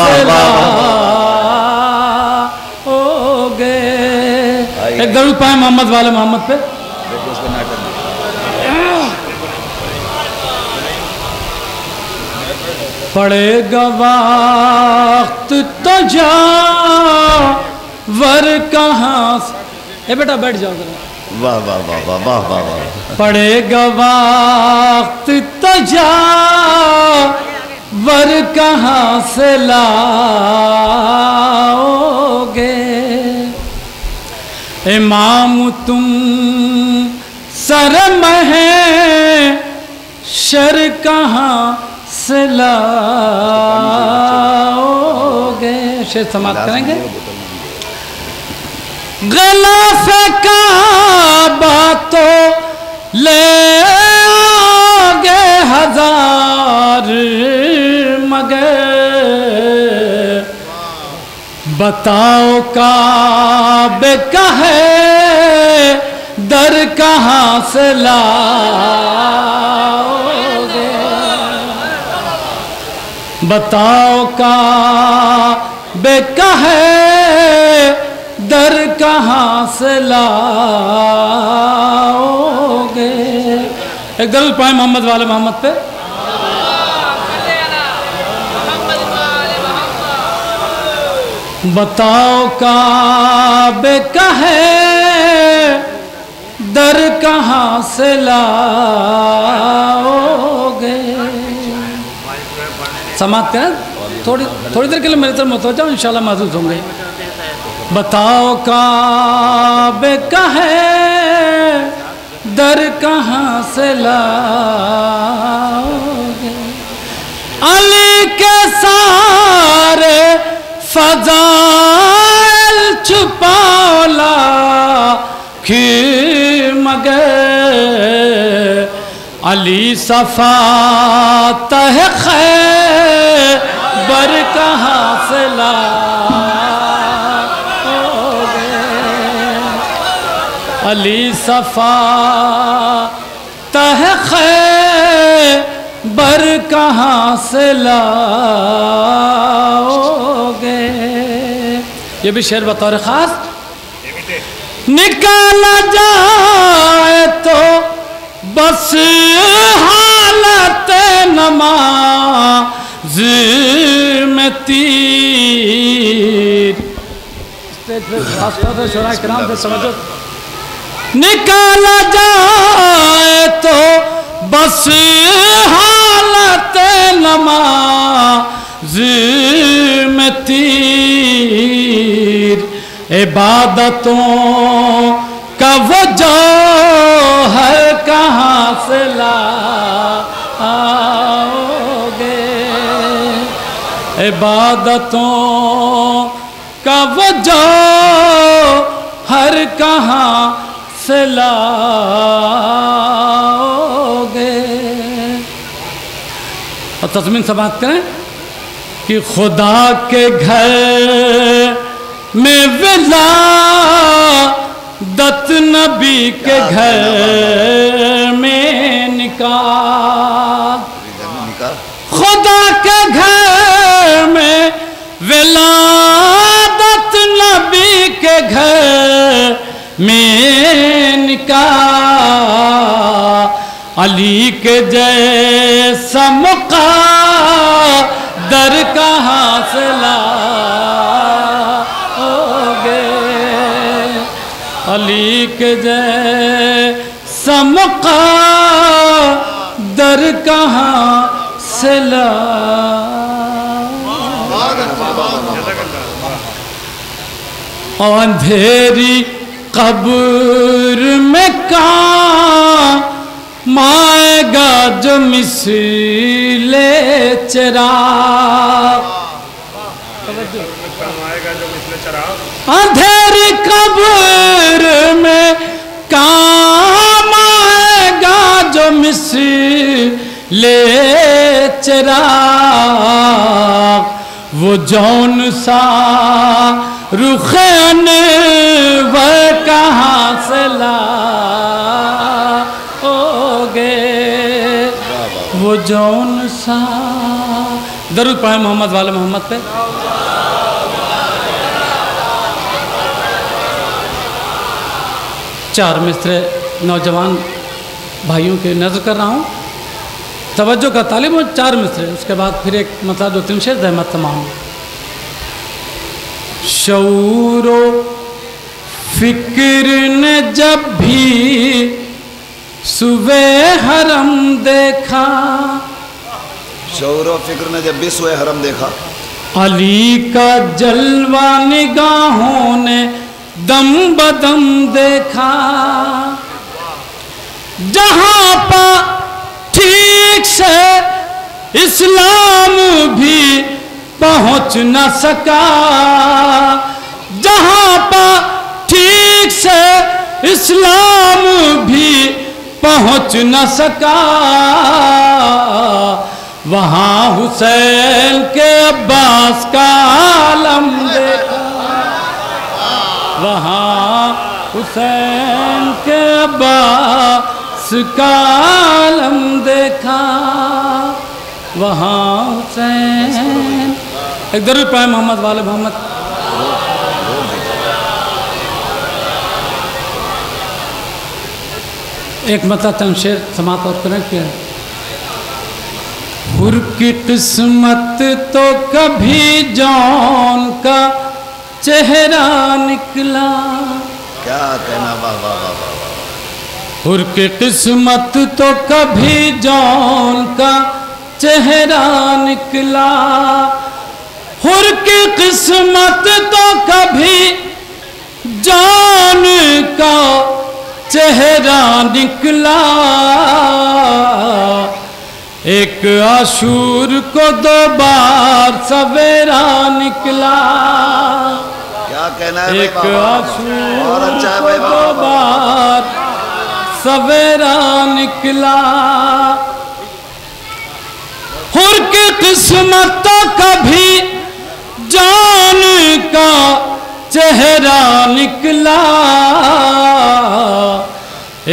سے لاؤگے. ایک درود پائیں محمد والے محمد پہ. پڑے گا وقت تجاور کہاں سے. اے بیٹا بیٹھ جاؤ ذرا. واہ واہ واہ واہ واہ واہ واہ. پڑے گا وقت تجاور کہاں سے لاؤگے. امام تم سر محشر کہاں سے لاؤگے. شیر سماعت کریں گے. غلاف کعبہ تو لے آگے ہزار مگر بتاؤ کعبے کا ہے در کہاں سے لاؤگے. بتاؤ کعبے کا ہے در کہاں سے لاؤگے. ایک درود پائیں محمد والے محمد پہ. بتاؤ کعبے کا ہے در کہاں سے لاؤگے. سماعت کریں. تھوڑی دیر کے لیے میری طرف متوجہ ہوں، انشاءاللہ محظوظ ہوں گے. بتاؤ کعبے کا ہے در کہاں سے لاؤگے. علی کے سارے فضائل چھپاؤ لاکھی مگر علی صفات ہے خیبر کہاں سے لاؤگے. علی صفات ہے خیبر کہاں سے لاؤگے. یہ بھی شعر بطور خاص. نکالا جائے تو بس حالت نماز میں تیر. شعراء کرام سے سمجھو. نکالا جائے تو بس حالت نماز میں تیر. عبادتوں کا وہ جوہر کہاں سے لاؤگے. عبادتوں کا وہ جوہر کہاں سے لاؤگے. اور تضمین سماعت کریں کہ خدا کے گھر میں ولادت نبی کے گھر میں نکاح. خدا کے گھر میں ولادت نبی کے گھر میں نکاح. علی کے جیسا مقدر کہاں سے لاؤگے. علی کے جیسا مقدر کہاں سے لاؤگے. اندھیری قبر میں کام آئے گا جو مثل چراغ. اندھیری قبر میں کام آئے گا جو مثل چراغ. وہ جون سا رخ انور کہاں سے لاؤگے. وہ جون سا درود پڑھیں محمد والے محمد پہ. چار مصرے نوجوان بھائیوں کے نظر کر رہا ہوں. توجہ کا طالب ہوں. 4 مصرے، اس کے بعد پھر ایک مطلب 2-3 شعر زحمت تمام. شعور و فکر نے جب بھی سوئے حرم دیکھا، شعور و فکر نے جب بھی سوئے حرم دیکھا، علی کا جلوہ نگاہوں نے دم بدم دیکھا. جہاں پا ٹھیک سے اسلام بھی پہنچ نہ سکا، جہاں پا ٹھیک سے اسلام بھی پہنچ نہ سکا، وہاں حسین کے عباس کا عالم دیکھا، وہاں حسین کے عباس کا عالم دیکھا، وہاں حسین. ایک درود پڑھیں محمد والے محمد. ایک مطلب تنشیر سماعت اور کریں کیا ہے. حر کی قسمت تو کبھی جان کا چہرہ نکلا، کیا کہنا، واہ واہ واہ واہ. حر کی قسمت تو کبھی جان کا چہرہ نکلا، حر کی قسمت تو کبھی جان کا چہرہ نکلا، ایک عاشور کو 2 بار سویرا نکلا، کیا کہنا ہے ایک عاشور کو 2 بار سویرا نکلا. حر کی قسمت تو کبھی جان کا چہرہ نکلا،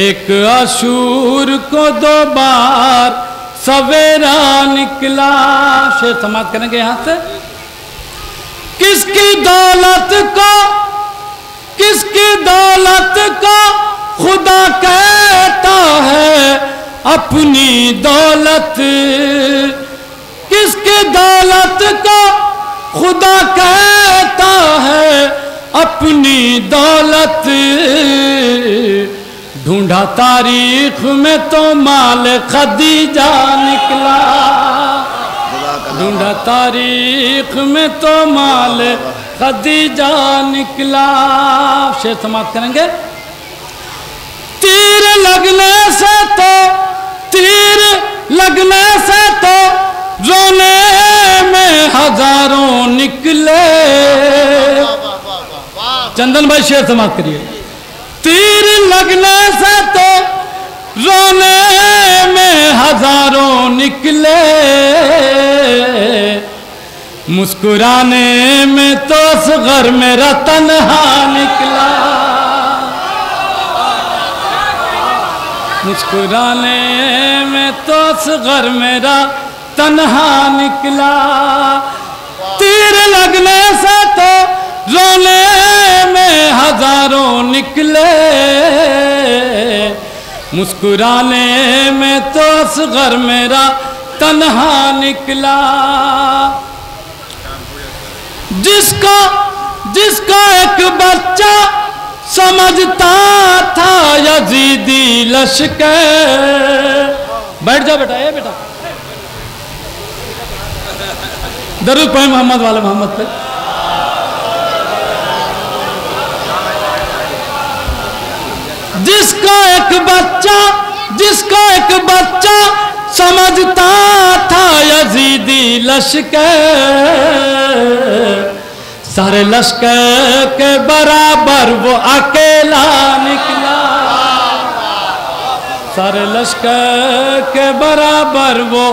ایک عاشور کو 2 بار سویرا نکلا. شعر سماعت کریں گے یہاں سے. کس کی دولت کو، کس کی دولت کو خدا کہتا ہے اپنی دولت، کس کی دولت کو خدا کہتا ہے اپنی دولت، ڈھونڈا تاریخ میں تو مال خدیجہ نکلا، ڈھونڈا تاریخ میں تو مال خدیجہ نکلا. شعر سماعت کریں گے. تیر لگنے سے تو، تیر لگنے سے تو رونے میں ہزاروں نکلے. چندن بھائی شعر سماعت کریے. تیر لگنے سے تو رونے میں ہزاروں نکلے، مسکرانے میں تو اصغر میرا تنہا نکلا، مسکرانے میں تو اصغر میرا تنہا نکلا. تیر لگنے سے تو رونے میں ہزاروں نکلے، مسکرانے میں تو اصغر میرا تنہا نکلا. جس کا ایک بچہ سمجھتا تھا یزیدی لشکر. بیٹھ جا بیٹا، بیٹا درود پڑھیں محمد والے محمد پہ. جس کا ایک بچہ سمجھتا تھا یزیدی لشکر، سارے لشکر کے برابر وہ اکیلا نکلا، سارے لشکر کے برابر وہ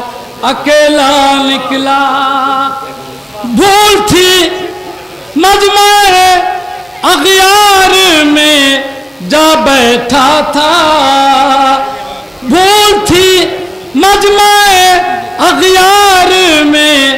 اکیلا نکلا. بھول تھی مجمع اغیار میں جا بیٹھا تھا، بھول تھی مجمع اغیار میں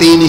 3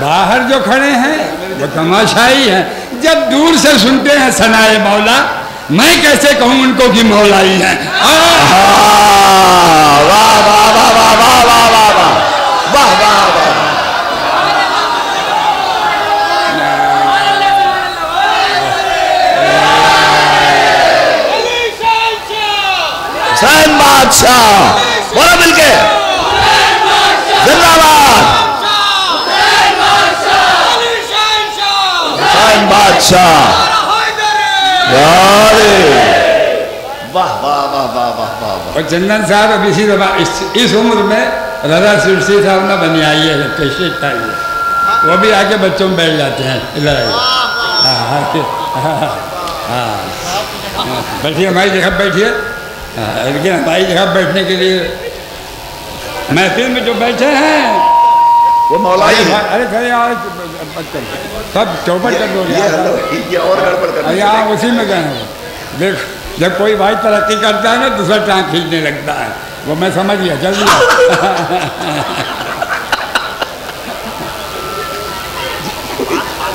باہر جو کھڑے ہیں وہ تماشائی ہیں، جب دور سے سنتے ہیں ثنائے مولا، میں کیسے کہوں ان کو کہ مولائی ہیں۔ واہ واہ واہ واہ واہ واہ واہ واہ واہ واہ واہ۔ حسین بادشاہ بولو مل کے زندہ باد حسین بادشاہ۔ واہ واہ واہ واہ واہ واہ۔ اور چندن صاحب اب اسی دفعہ اس عمر میں رضا سرسی صاحب نہ بنی آئی ہے، پیشیت آئی ہے، وہ بھی آکے بچوں میں بیٹھ جاتے ہیں۔ بیٹھیے ہماری جگہ بیٹھیے، لیکن ہماری جگہ بیٹھنے کے لیے محفل میں جو بیٹھے ہیں وہ مولائی ہیں۔ ارے کھڑے آؤ سب چوپٹ کر دو یہ اور گڑبڑ کر دو۔ یہاں اسی میں گئے ہیں۔ دیکھ جب کوئی بھائی ترقی کرتا ہے نا دوسرا ٹانگ کھینچنے لگتا ہے، وہ میں سمجھ گیا جلدی۔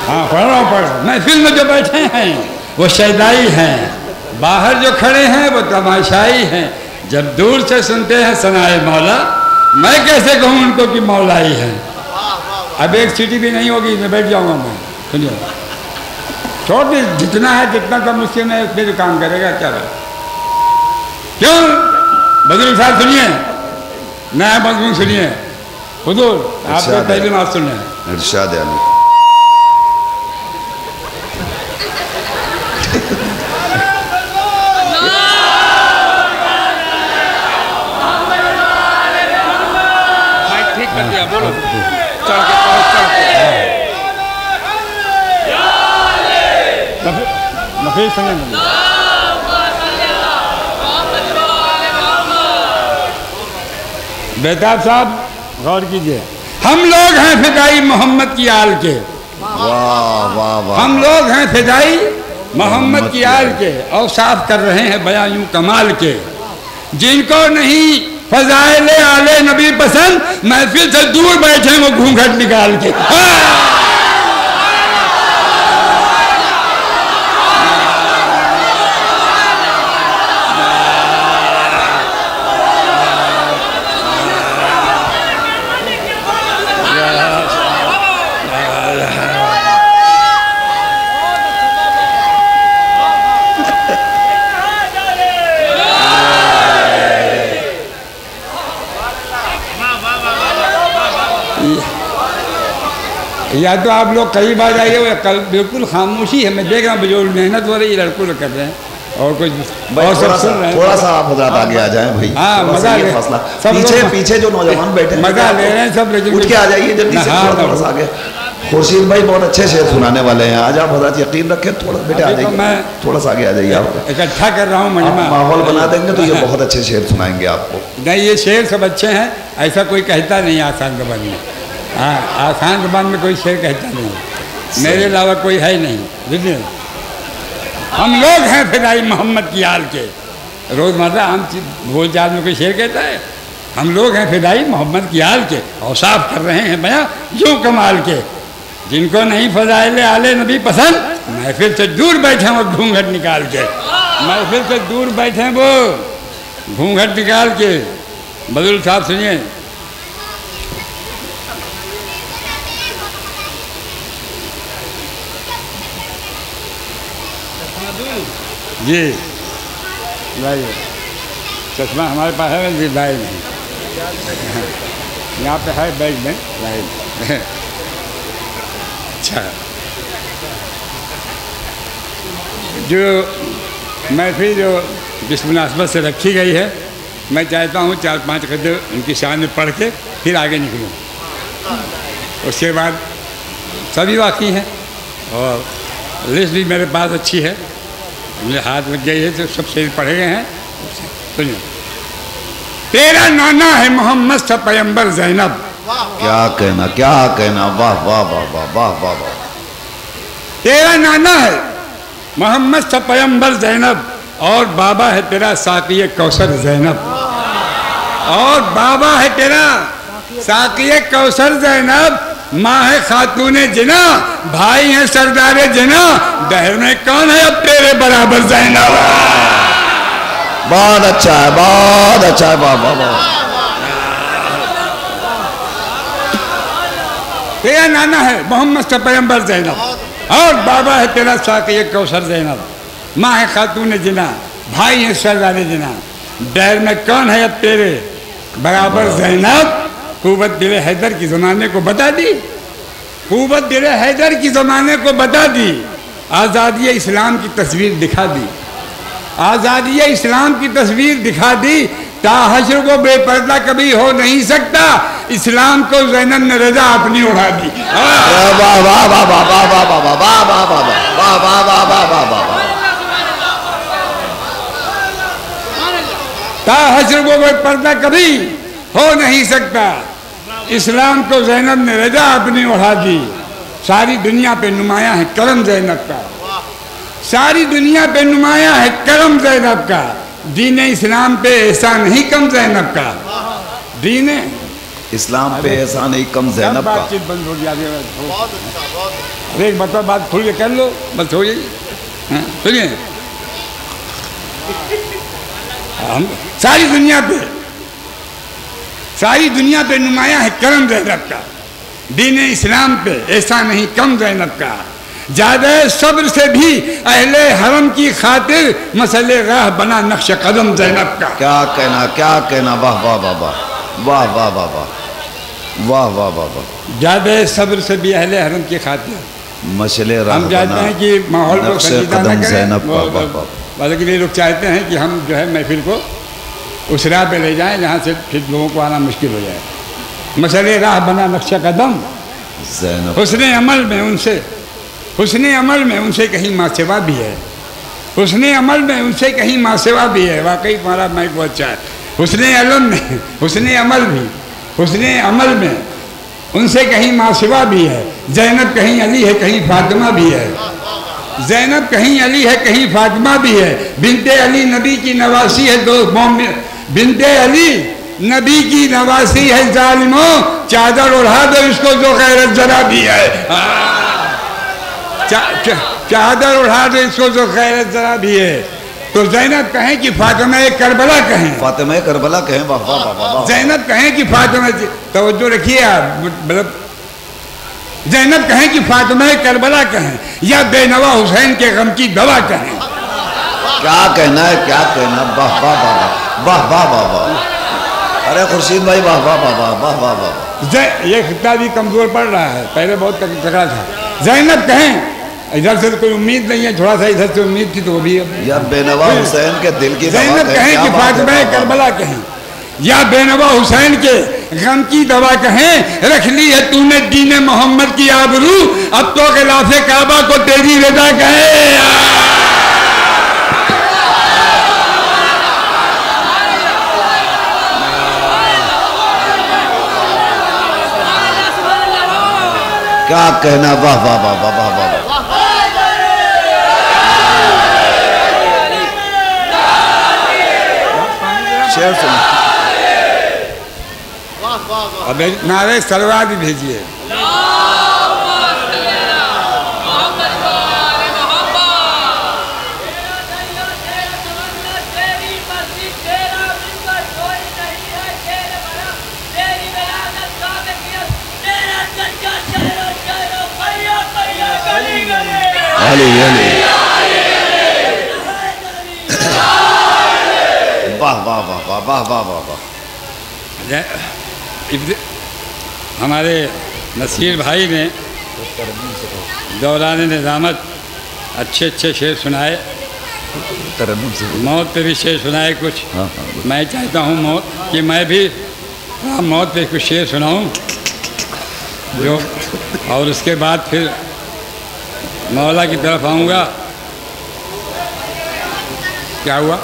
ہاں پڑھو پڑھو۔ محفل میں جو بیٹھے ہیں وہ شیدائی ہیں، باہر جو کھڑے ہیں وہ تماشائی ہیں، جب دور سے سنتے ہیں ثنائے مولا، میں کیسے کہوں ان کو کہ مولائی ہیں۔ اب ایک سیٹی بھی نہیں ہوگی، میں بیٹھ جاؤں گا میں، سنیے چھوڑ دیں جتنا ہے جتنا کم اس میں اس پہ جو کام کرے گا کیا بات۔ کیوں بدل صاحب سنیے، نیا مضمون سنیے، حضور آپ کو پہلی بات سنیں۔ ارشاد علی بیتاب صاحب غور کیجئے، ہم لوگ ہیں فدائی محمد کی آل کے، واہ واہ واہ۔ ہم لوگ ہیں فدائی محمد کی آل کے، اور صاف کر رہے ہیں بیان یوں کمال کے، جن کو نہیں فضائل آل نبی پسند محفل سے دور بیٹھے وہ گھونگھٹ نکال کے۔ یا تو آپ لوگ قریب آ جائیے، وہ کل بالکل خاموشی ہے، میں دیکھ رہا ہوں بجول محنت ہو رہی ہے، لڑکوں لوگ کر رہے ہیں اور کچھ اور سب سن رہے ہیں۔ تھوڑا سا آپ حضرات آگے آ جائیں بھائی، ہاں مزہ لے پیچھے جو نوجوان بیٹھے ہیں مزہ لے رہے ہیں سب، لیکن اٹھ کے آ جائیے جلدی سے، تھوڑا سا آگے۔ خورشید بھائی بہت اچھے شعر سنانے والے ہیں آج، آپ حضرات یقین رکھیں، تھوڑا بیٹے آ جائیے، تھوڑا سا آگے آ جائیے، آپ اکٹھا کر رہا ہوں مجمع، ماحول بنا دیں گے تو یہ بہت اچھے شعر سنائیں گے آپ کو۔ نہیں یہ شعر سب اچھے ہیں، ایسا کوئی کہتا نہیں آسان زبان میں، ہاں آسان زبان میں کوئی شعر کہتا نہیں، میرے علاوہ کوئی ہے نہیں، دیکھیے ہم لوگ ہیں فدائی محمد کی آل کے، روزمرہ عام بول چال میں کوئی شعر کہتا ہے، ہم لوگ ہیں فدائی محمد کی آل کے، اور صاف کر رہے ہیں بیان یوں کمال کے، جن کو نہیں فضائل آل نبی پسند محفل سے دور بیٹھے وہ گھونگھٹ نکال کے، محفل سے دور بیٹھے وہ گھونگھٹ نکال کے۔ بدل صاحب سنیے، جی لائیے چشمہ ہمارے پاس ہے لائے نہیں، یہاں پہ ہے بیگ میں لائے۔ اچھا جو محفل جو جس مناسبت سے رکھی گئی ہے، میں چاہتا ہوں 4-5 قدر ان کی شان میں پڑھ کے پھر آگے نکلوں، اس کے بعد سبھی واقعی ہیں اور لسٹ بھی میرے پاس اچھی ہے، میرے ہاتھ لگ گئی ہے تو سب شعر پڑھے گئے ہیں۔ سنیے، تیرا نانا ہے محمد سا پیمبر زینب، کیا کہنا کیا کہنا، واہ واہ واہ واہ واہ واہ واہ۔ تیرا نانا ہے محمد سا پیمبر زینب، اور بابا ہے تیرا ساقی کوثر زینب، اور بابا ہے تیرا ساقی کوثر زینب، ماں ہے خاتون جنا، بھائی ہیں سردار جنا، دہر میں کون ہے اب تیرے برابر زینب؟ بہت اچھا ہے، بہت اچھا ہے، بابا تیرا نانا ہے محمد صلی پیغمبر زینب، اور بابا ہے تیرا ساقی کوثر زینب، ماں ہے خاتون جنا، بھائی ہیں سردار جنا، دہر میں کون ہے اب تیرے برابر زینب؟ قوت دل حیدر کی زمانے کو بتا دی، قوت دل حیدر کی زمانے کو بتا دی، آزادی اسلام کی تصویر دکھا دی، آزادی اسلام کی تصویر دکھا دی، تا حشر کو بے پردہ کبھی ہو نہیں سکتا، اسلام کو زینب نے رضا اپنی اڑا دی۔ تا حشر کو بے پردہ کبھی ہو نہیں سکتا، اسلام کو زینب نے رضا اپنی اڑا دی، ساری دنیا پہ نمایاں ہے کرم زینب کا، ساری دنیا پہ نمایاں ہے کرم زینب کا، دین اسلام پہ احسان نہیں کم زینب کا، دین اسلام پہ احسان نہیں کم زینب کا۔ بات چیت بند ہو جاتی ہے، ایک بتا بات کھل کے کر لو بس ہو جائے، سنیے ساری دنیا پہ نمایاں ہے کرم زینب کا، دین اسلام پہ ایسا نہیں کم زینب کا، زیادہ صبر سے بھی اہل حرم کی خاطر مسئلہ راہ بنا نقش قدم زینب کا۔ کیا کہنا، کیا کہنا، واہ واہ واہ واہ واہ واہ واہ واہ واہ واہ واہ، زیادہ صبر سے بھی اہل حرم کی خاطر مشعل راہ ہم چاہتے ہیں کہ ماحول کو نقش سنجیدہ نہ قدم کریں، زینب کا، واہ واہ، بلکہ یہ لوگ چاہتے ہیں کہ ہم جو ہے محفل کو اس راہ پہ لے جائیں جہاں سے پھر لوگوں کو آنا مشکل ہو جائے، مسئلہ راہ بنا نقش قدم زینب، حسن عمل میں ان سے کہیں ماں سوا بھی ہے، حسن عمل میں ان سے کہیں ماں سوا بھی ہے، واقعی تمہارا مائک بہت اچھا ہے، حسن عمل میں ان سے کہیں ماں سوا بھی ہے، زینب کہیں علی ہے کہیں فاطمہ بھی ہے، زینب کہیں علی ہے کہیں فاطمہ بھی ہے، بنت علی نبی کی نواسی ہے دو مومن، بنت علی نبی کی نواسی ہے ظالموں، چادر اڑا دو اس کو جو غیرت ذرا بھی ہے، چادر اڑا دو اس کو جو غیرت ذرا بھی ہے، تو زینب کہیں کہ فاطمہ کربلا کہیں، فاطمہ کربلا کہیں، واہ واہ واہ واہ، زینب کہیں کہ فاطمہ، توجہ رکھیے آپ، مطلب زینب کہیں کہ فاطمہ کربلا کہیں یا بے نوا حسین کے غم کی دوا کہیں، کیا کہنا ہے، کیا کہنا، واہ واہ واہ واہ واہ واہ واہ، ارے خورشید بھائی واہ واہ واہ واہ واہ واہ واہ، یہ خطہ بھی کمزور پڑ رہا ہے، پہلے بہت تکڑا تھا، زینب کہیں ادھر سے کوئی امید نہیں ہے، تھوڑا سا ادھر سے امید تھی تو وہ بھی یا بے نوا حسین کے دل کی دوا زینب کہیں کہ فاطمہ کربلا کہیں یا بے نوا حسین کے غم کی دوا کہیں، رکھ لی ہے تو نے دین محمد کی آبرو، اب تو خلاف کعبہ کو تیری رضا کہیں، کیا کہنا، واہ واہ واہ واہ واہ واہ، شعر سن، اب نعرہ سلوات بھی بھیجیے، علی علی، واہ واہ واہ واہ واہ واہ واہ واہ، ہمارے نصیر بھائی نے دوران نظامت اچھے اچھے شعر سنائے، ترنم سے، موت پہ بھی شعر سنائے کچھ، ہاں میں چاہتا ہوں موت کہ میں بھی موت پہ کچھ شعر سناؤں جو، اور اس کے بعد پھر مولا کی طرف آؤں گا۔ کیا ہوا؟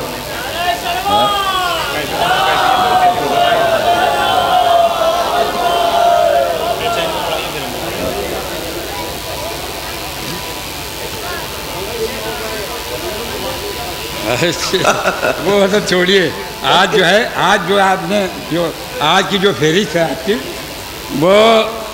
وہ تو چھوڑیے، آج جو ہے، آج جو آپ نے جو آج کی جو فہرست ہے آپ کی، وہ